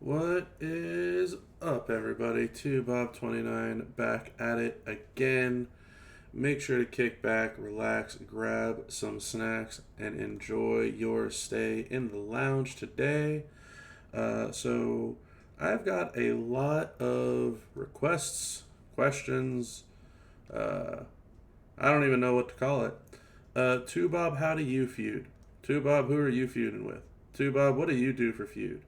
What is up, everybody? 2Bob29 back at it again. Make sure to kick back, relax, grab some snacks, and enjoy your stay in the lounge today. So, I've got a lot of requests, questions. Uh, I don't even know what to call it. 2Bob, how do you feud? 2Bob, who are you feuding with? 2Bob, what do you do for feud?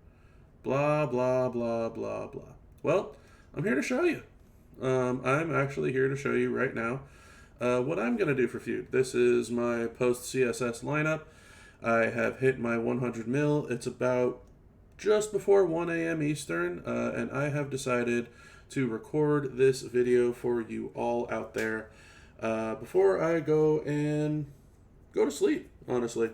Blah, blah, blah, blah, blah. Well, I'm here to show you. I'm actually here to show you right now what I'm going to do for Feud. This is my post CSS lineup. I have hit my 100 mil. It's about just before 1 a.m. Eastern, and I have decided to record this video for you all out there before I go to sleep, honestly.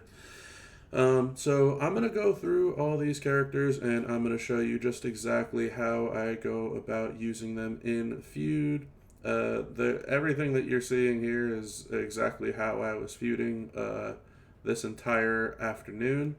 So I'm going to go through all these characters and I'm going to show you just exactly how I go about using them in Feud. Everything that you're seeing here is exactly how I was feuding this entire afternoon.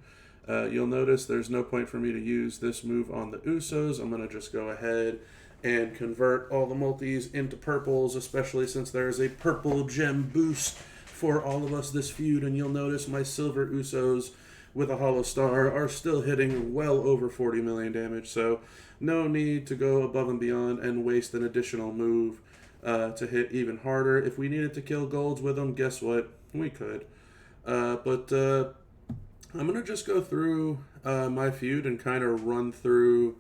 You'll notice there's no point for me to use this move on the Usos. I'm going to just go ahead and convert all the multis into purples, especially since there's a purple gem boost for all of us this feud. And you'll notice my silver Usos with a hollow star are still hitting well over 40 million damage, so no need to go above and beyond and waste an additional move to hit even harder. If we needed to kill golds with them, guess what? We could. But I'm going to just go through my feud and kind of run through,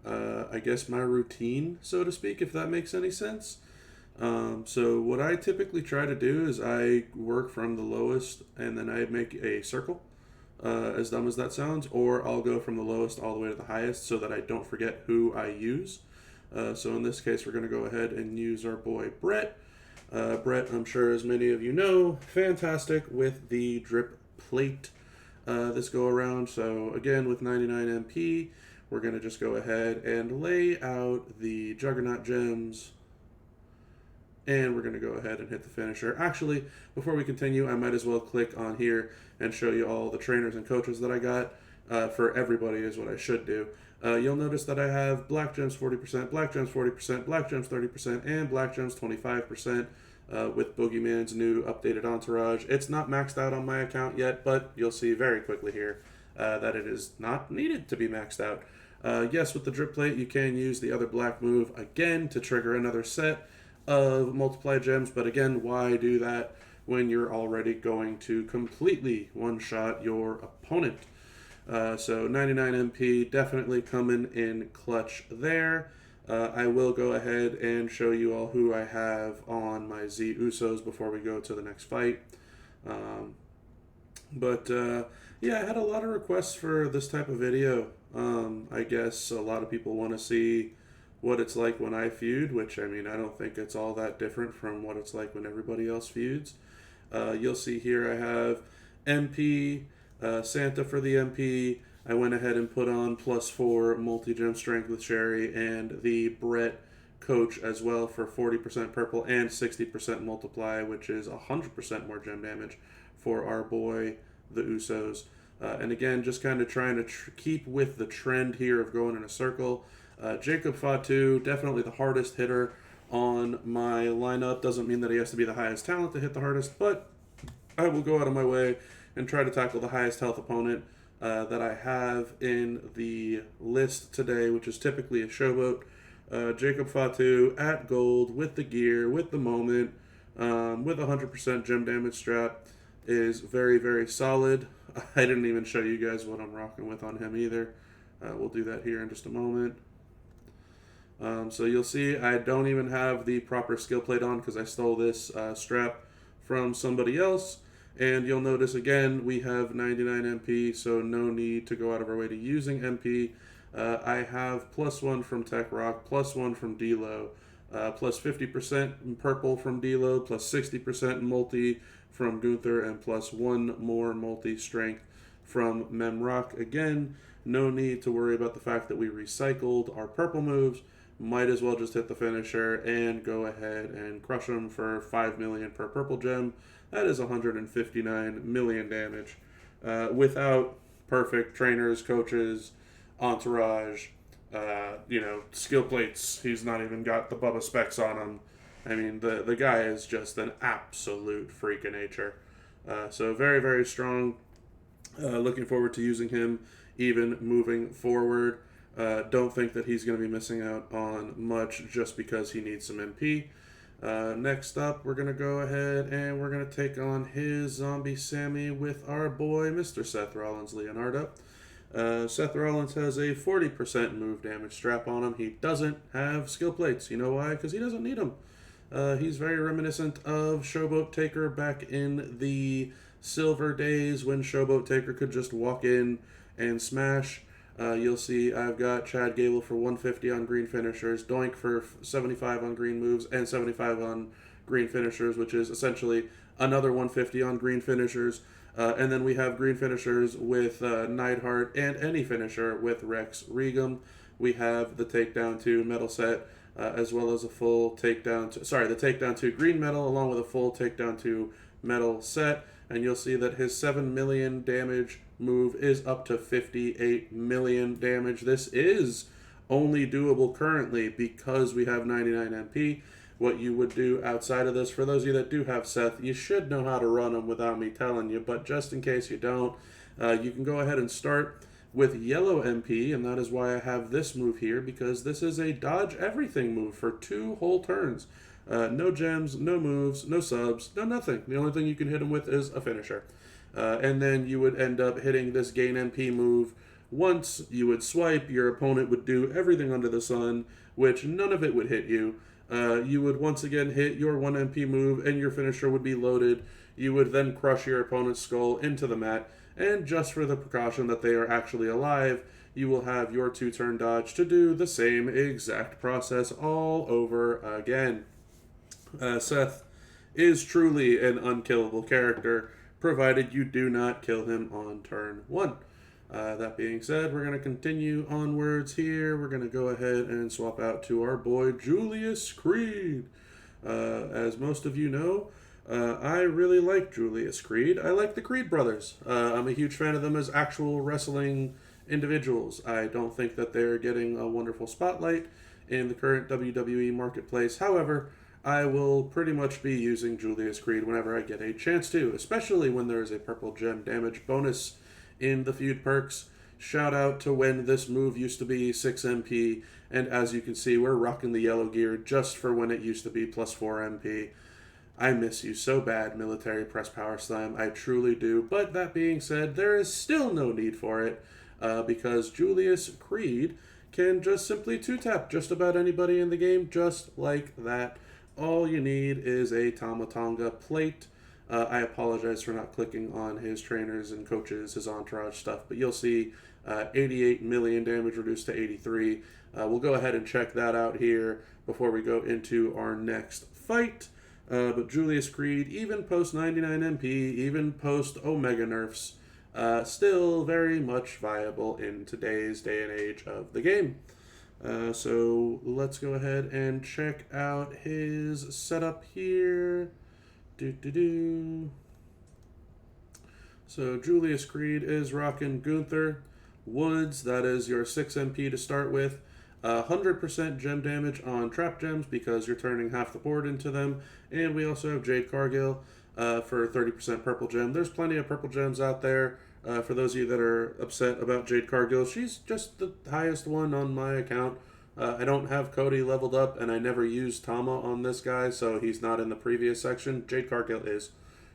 I guess, my routine, so to speak, if that makes any sense. So what I typically try to do is I work from the lowest and then I make a circle, as dumb as that sounds, or I'll go from the lowest all the way to the highest so that I don't forget who I use. So in this case, we're going to go ahead and use our boy Brett. Brett, I'm sure as many of you know, fantastic with the drip plate this go around. So again, with 99 MP, we're going to just go ahead and lay out the Juggernaut gems. And we're going to go ahead and hit the finisher. Actually, before we continue, I might as well click on here and show you all the trainers and coaches that I got. For everybody is what I should do. You'll notice that I have Black Gems 40%, Black Gems 40%, Black Gems 30%, and Black Gems 25% with Boogeyman's new updated entourage. It's not maxed out on my account yet, but you'll see very quickly here that it is not needed to be maxed out. Yes, with the drip plate, you can use the other black move again to trigger another set of multiply gems, but again, why do that when you're already going to completely one-shot your opponent? So 99 MP definitely coming in clutch there. I will go ahead and show you all who I have on my Z Usos before we go to the next fight. Yeah, I had a lot of requests for this type of video. I guess a lot of people want to see what it's like when I feud, which, I mean, I don't think it's all that different from what it's like when everybody else feuds. You'll see here I have MP, Santa for the MP. I went ahead and put on +4 multi-gem strength with Sherry, and the Brett coach as well for 40% purple and 60% multiply, which is 100% more gem damage for our boy, the Usos. And again, just kind of trying to keep with the trend here of going in a circle. Jacob Fatu, definitely the hardest hitter on my lineup. Doesn't mean that he has to be the highest talent to hit the hardest, but I will go out of my way and try to tackle the highest health opponent that I have in the list today, which is typically a showboat. Jacob Fatu at gold with the gear, with the moment, with 100% gem damage strap is very, very solid. I didn't even show you guys what I'm rocking with on him either. We'll do that here in just a moment. So you'll see I don't even have the proper skill plate on because I stole this strap from somebody else. And you'll notice again we have 99 MP, so no need to go out of our way to using MP. I have +1 from Tech Rock, +1 from D-Lo, plus 50% purple from D-Lo, plus 60% multi from Gunther, and +1 more multi strength from Memrock. Again, no need to worry about the fact that we recycled our purple moves. Might as well just hit the finisher and go ahead and crush them for 5 million per purple gem. That is 159 million damage without perfect trainers, coaches, entourage, skill plates. He's not even got the Bubba specs on him. I mean, the guy is just an absolute freak of nature. So very, very strong. Looking forward to using him even moving forward. Don't think that he's going to be missing out on much just because he needs some MP. Next up, we're going to go ahead and we're going to take on his Zombie Sammy with our boy, Mr. Seth Rollins Leonardo. Seth Rollins has a 40% move damage strap on him. He doesn't have skill plates. You know why? Because he doesn't need them. He's very reminiscent of Showboat Taker back in the Silver days when Showboat Taker could just walk in and smash. You'll see I've got Chad Gable for 150 on green finishers, Doink for 75 on green moves, and 75 on green finishers, which is essentially another 150 on green finishers. And then we have green finishers with Neidhart and any finisher with Rex Regum. We have the Takedown 2 metal set, as well as a full Takedown 2, the Takedown 2 green metal, along with a full Takedown 2 metal set. And you'll see that his 7 million damage move is up to 58 million damage. This is only doable currently because we have 99 MP. What you would do outside of this, for those of you that do have Seth, you should know how to run them without me telling you, but just in case you don't, you can go ahead and start with yellow MP, and that is why I have this move here, because this is a dodge everything move for 2 whole turns. No gems, no moves, no subs, no nothing. The only thing you can hit him with is a finisher. And then you would end up hitting this gain MP move. Once you would swipe, your opponent would do everything under the sun, which none of it would hit you. You would once again hit your 1 MP move and your finisher would be loaded. You would then crush your opponent's skull into the mat, and just for the precaution that they are actually alive, you will have your 2-turn dodge to do the same exact process all over again. Seth is truly an unkillable character, provided you do not kill him on turn 1. That being said, we're going to continue onwards here. We're going to go ahead and swap out to our boy Julius Creed. As most of you know, I really like Julius Creed. I like the Creed brothers. I'm a huge fan of them as actual wrestling individuals. I don't think that they're getting a wonderful spotlight in the current WWE marketplace. However, I will pretty much be using Julius Creed whenever I get a chance to, especially when there is a purple gem damage bonus in the feud perks. Shout out to when this move used to be 6 MP, and as you can see, we're rocking the yellow gear just for when it used to be plus 4 MP. I miss you so bad, Military Press Power Slam. I truly do. But that being said, there is still no need for it, because Julius Creed can just simply 2-tap just about anybody in the game, just like that. All you need is a Tamatonga plate. I apologize for not clicking on his trainers and coaches, his entourage stuff, but you'll see 88 million damage reduced to 83. We'll go ahead and check that out here before we go into our next fight. But Julius Creed, even post 99 MP, even post Omega nerfs, still very much viable in today's day and age of the game. So let's go ahead and check out his setup here. So Julius Creed is rocking Gunther Woods. That is your 6 MP to start with. 100% gem damage on trap gems because you're turning half the board into them. And we also have Jade Cargill for 30% purple gem. There's plenty of purple gems out there. For those of you that are upset about Jade Cargill, she's just the highest one on my account. I don't have Cody leveled up, and I never used Tama on this guy, so he's not in the previous section. Jade Cargill is.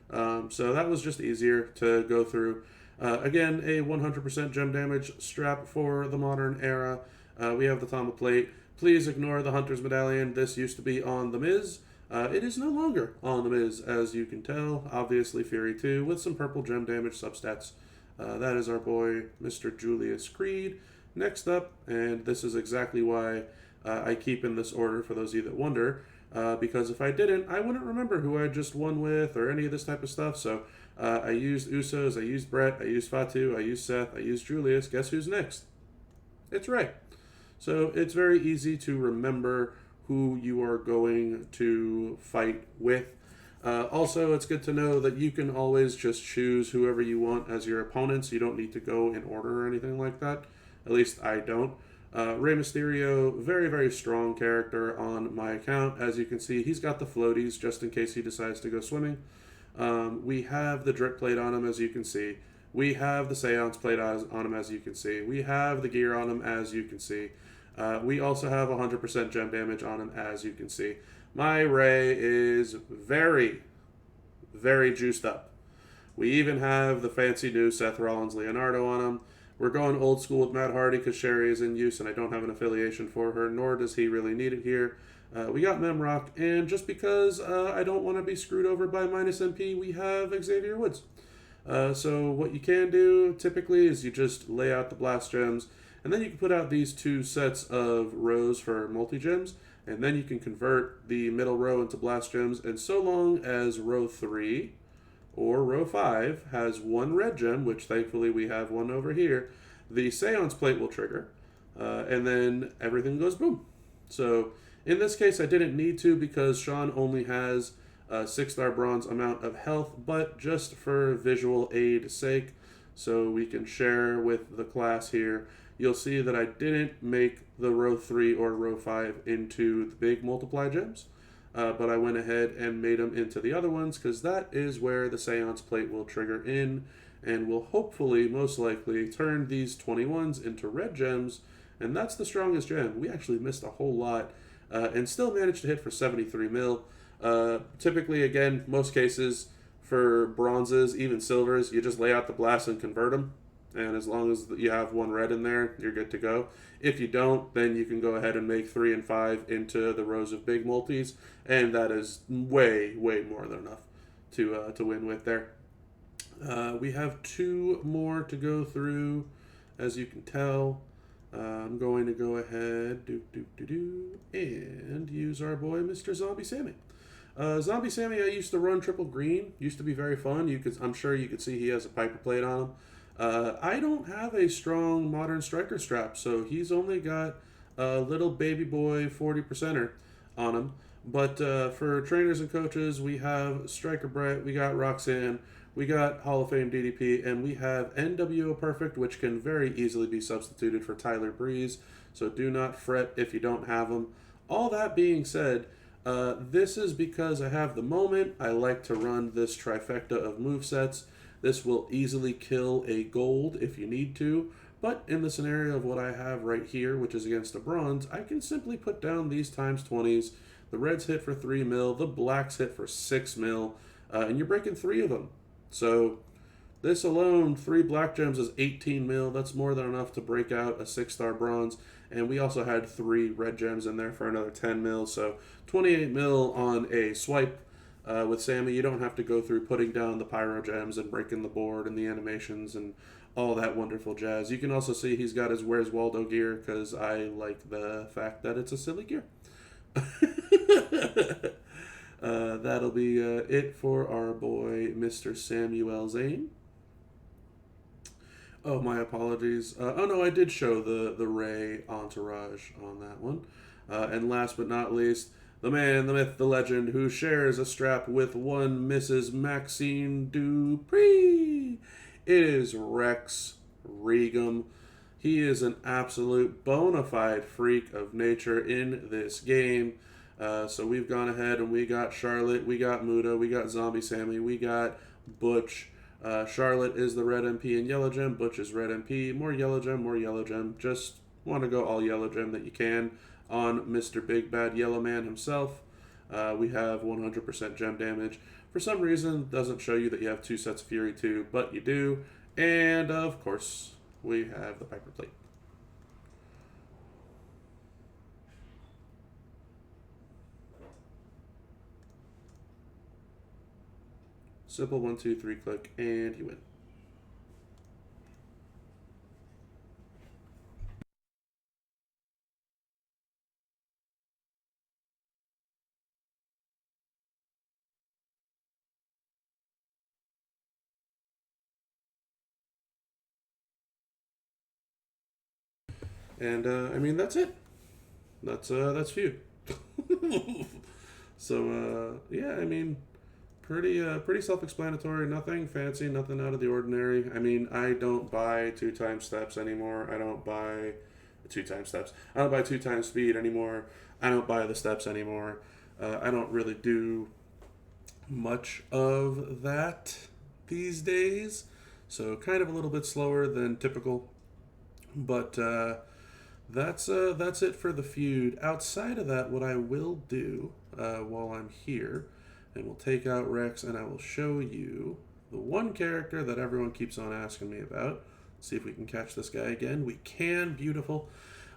So that was just easier to go through. Again, a 100% gem damage strap for the modern era. We have the Tama plate. Please ignore the Hunter's Medallion. This used to be on The Miz. It is no longer on The Miz, as you can tell. Obviously, Fury 2 with some purple gem damage substats. That is our boy, Mr. Julius Creed. Next up, and this is exactly why I keep in this order for those of you that wonder, because if I didn't, I wouldn't remember who I just won with or any of this type of stuff. So I used Usos, I used Brett, I used Fatu, I used Seth, I used Julius. Guess who's next? It's Ray. So it's very easy to remember who you are going to fight with. Also, it's good to know that you can always just choose whoever you want as your opponents. You don't need to go in order or anything like that. At least I don't. Rey Mysterio, very, very strong character on my account. As you can see, he's got the floaties just in case he decides to go swimming. We have the drip plate on him, as you can see. We have the Seance plate on him, as you can see. We have the gear on him, as you can see. We also have 100% gem damage on him, as you can see. My Rey is very, very juiced up. We even have the fancy new Seth Rollins Leonardo on him. We're going old school with Matt Hardy because Sherry is in use and I don't have an affiliation for her, nor does he really need it here. We got Memrock, and just because I don't want to be screwed over by minus MP, we have Xavier Woods. So what you can do typically is you just lay out the blast gems, and then you can put out these two sets of rows for multi-gems, and then you can convert the middle row into blast gems, and so long as row 3 or row 5 has one red gem, which thankfully we have one over here, the Seance plate will trigger, and then everything goes boom. So in this case, I didn't need to because Sean only has a 6-star bronze amount of health, but just for visual aid sake, so we can share with the class here, you'll see that I didn't make the row 3 or row 5 into the big multiply gems, but I went ahead and made them into the other ones because that is where the Seance plate will trigger in and will hopefully, most likely, turn these 21s into red gems, and that's the strongest gem. We actually missed a whole lot and still managed to hit for 73 mil. Typically, again, most cases for bronzes, even silvers, you just lay out the blast and convert them. And as long as you have one red in there, you're good to go. If you don't, then you can go ahead and make 3 and 5 into the rows of big multis, and that is way, way more than enough to win with there. We have 2 more to go through, as you can tell. I'm going to go ahead and use our boy Mr. Zombie Sammy. Zombie Sammy, I used to run triple green. Used to be very fun. I'm sure you could see he has a Piper plate on him. I don't have a strong modern striker strap, so he's only got a little baby boy 40%er on him. But for trainers and coaches, we have Striker Brett, we got Roxanne, we got Hall of Fame DDP, and we have NWO Perfect, which can very easily be substituted for Tyler Breeze, so do not fret if you don't have them. All that being said, this is because I have the moment. I like to run this trifecta of movesets. This will easily kill a gold if you need to, but in the scenario of what I have right here, which is against a bronze, I can simply put down these times 20s. The reds hit for 3 mil, the blacks hit for 6 mil, and you're breaking 3 of them. So this alone, 3 black gems is 18 mil. That's more than enough to break out a 6-star bronze. And we also had 3 red gems in there for another 10 mil. So 28 mil on a swipe. With Sammy, you don't have to go through putting down the pyro gems and breaking the board and the animations and all that wonderful jazz. You can also see he's got his Where's Waldo gear because I like the fact that it's a silly gear. That'll be it for our boy, Mr. Samuel Zane. Oh, my apologies. Oh, no, I did show the Ray entourage on that one. And last but not least, the man, the myth, the legend, who shares a strap with one Mrs. Maxine Dupree. It is Rex Regum. He is an absolute bona fide freak of nature in this game. So we've gone ahead and we got Charlotte, we got Muda, we got Zombie Sammy, we got Butch. Charlotte is the red MP and yellow gem. Butch is red MP. More yellow gem, more yellow gem. Just want to go all yellow gem that you can on Mr. Big Bad Yellow Man himself. We have 100% gem damage. For some reason, it doesn't show you that you have 2 sets of Fury 2, but you do. And of course, we have the Piper plate. Simple 1, 2, 3 click, and you win. And I mean that's it. That's Feud. So yeah, I mean pretty self-explanatory. Nothing fancy, nothing out of the ordinary. I mean, I don't buy 2 time steps anymore. I don't buy 2 times steps. I don't buy 2 times speed anymore. I don't buy the steps anymore. I don't really do much of that these days. So kind of a little bit slower than typical. But that's it for the feud. Outside of that, what I will do while I'm here, and we'll take out Rex, and I will show you the one character that everyone keeps on asking me about. See if we can catch this guy again. We can. Beautiful.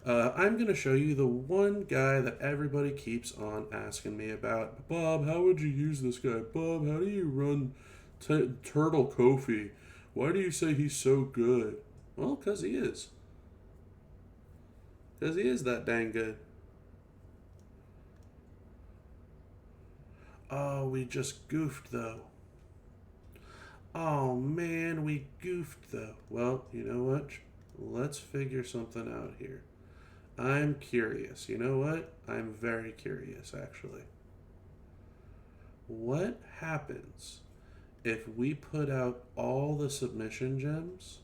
I'm going to show you the one guy that everybody keeps on asking me about. Bob, how would you use this guy? Bob, how do you run Turtle Kofi? Why do you say he's so good? Well, because he is. Because he is that dang good. Oh, we just goofed, though. Oh, man, we goofed, though. Well, you know what? Let's figure something out here. I'm curious. You know what? I'm very curious, actually. What happens if we put out all the submission gems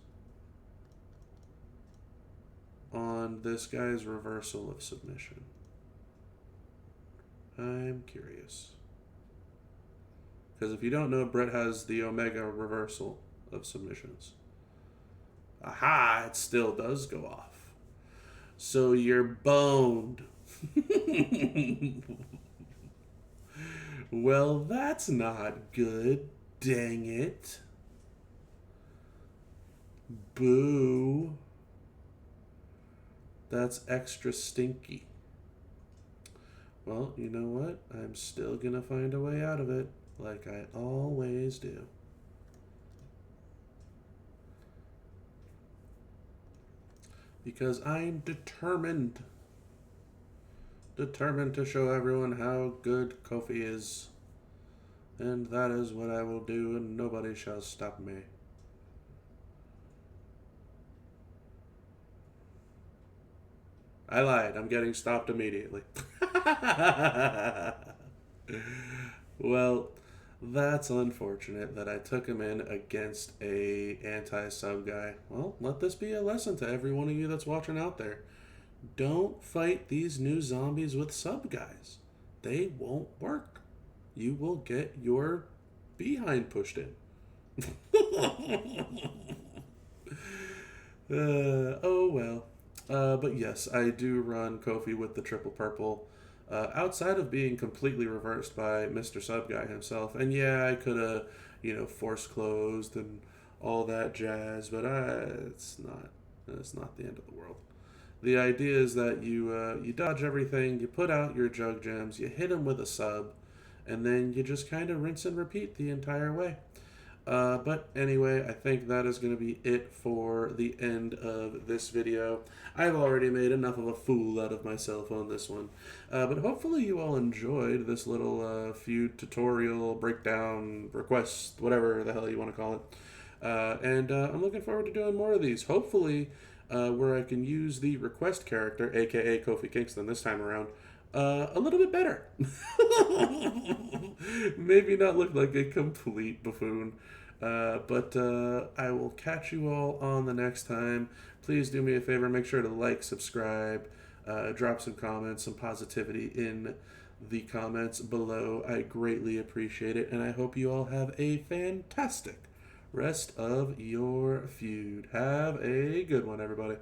on this guy's reversal of submission? I'm curious. Because if you don't know, Brett has the Omega reversal of submissions. Aha! It still does go off. So you're boned. Well, that's not good. Dang it. Boo. That's extra stinky. Well, you know what? I'm still gonna find a way out of it, like I always do. Because I'm determined. Determined to show everyone how good Kofi is. And that is what I will do, and nobody shall stop me. I lied. I'm getting stopped immediately. Well, that's unfortunate that I took him in against a anti-sub guy. Well, let this be a lesson to every one of you that's watching out there. Don't fight these new zombies with sub guys. They won't work. You will get your behind pushed in. Oh well. But yes, I do run Kofi with the triple purple. Outside of being completely reversed by Mr. Sub Guy himself, and yeah, I could have, force closed and all that jazz, but it's not the end of the world. The idea is that you dodge everything, you put out your jug gems, you hit them with a sub, and then you just kind of rinse and repeat the entire way. But anyway, I think that is going to be it for the end of this video. I've already made enough of a fool out of myself on this one. But hopefully you all enjoyed this little feud tutorial, breakdown, request, whatever the hell you want to call it. And I'm looking forward to doing more of these. Hopefully where I can use the request character, aka Kofi Kingston this time around, a little bit better. Maybe not look like a complete buffoon. But I will catch you all on the next time. Please do me a favor, make sure to like, subscribe, drop some comments, some positivity in the comments below. I greatly appreciate it, and I hope you all have a fantastic rest of your feud. Have a good one, everybody.